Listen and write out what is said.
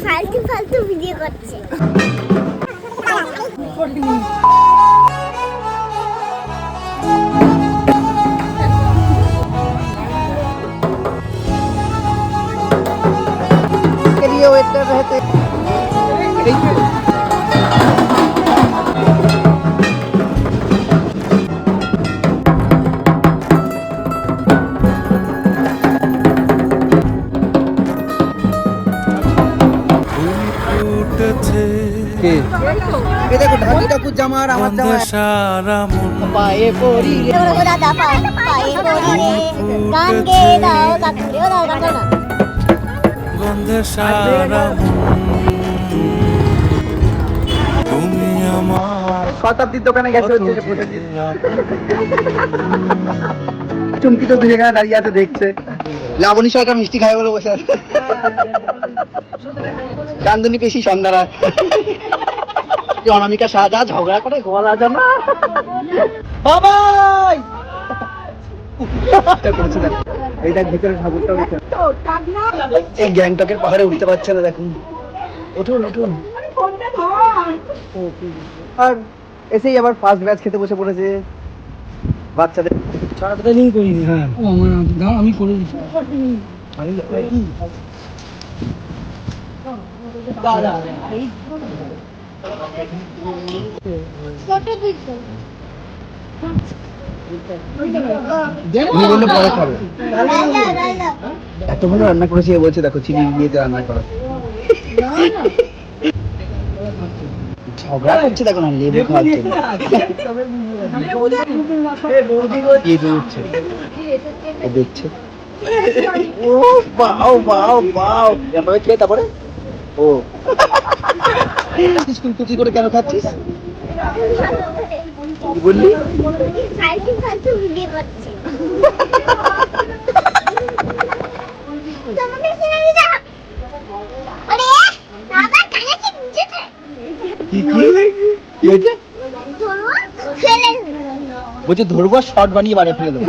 ফালতু ফালতু ভিডিও করছে। পায়ে পড়ি দাদা পায়ে পড়ি গান গে দাও গান দাও গান দাও না। গন্ধে সারা তুমি আমার শতাব্দীর দোকানে গেছে হচ্ছে চুমকি তো দুই জায়গায় দাঁড়িয়ে আছে দেখছে। লাবণী সরকার মিষ্টি খায় বলে বসে আছে। কান্দুনি পেশি সন্ধ্যারা অনামিকা সাজা ঝগড়া করে গলা জানা বাবাই এই দেখ ভিতরে ঠাকুরটা উঠে এই গ্যাংটকের পাহাড়ে উঠতে পারছে না দেখুন। উঠুন উঠুন। আর এসেই আবার ফার্স্ট ব্যাচ খেতে বসে পড়েছে বাচ্চাদের। সারাটা লিঙ্ক করিনি। হ্যাঁ ও আমার দাও আমি করে দিচ্ছি। দাদা এতক্ষণ রান্না করেছি বলছে দেখো চিনি দিয়ে রান্না করা ঝগড়া করছে দেখো না লেবু খাওয়াচ্ছে দেখছে ও বাও বাও বাও এভাবে খেয়ে তারপরে ও তুই করে কেন খাচ্ছিস বললি ফালতু ফালতু ভিডিও করছে। তোমাকে ছেড়ে দাও। আরে বাবা কানে কি বুঝতে? কি হয়েছে ধরো ফেলে বলছে ধরবো শর্ট বানিয়ে বাড়ি ফেলে দেবো।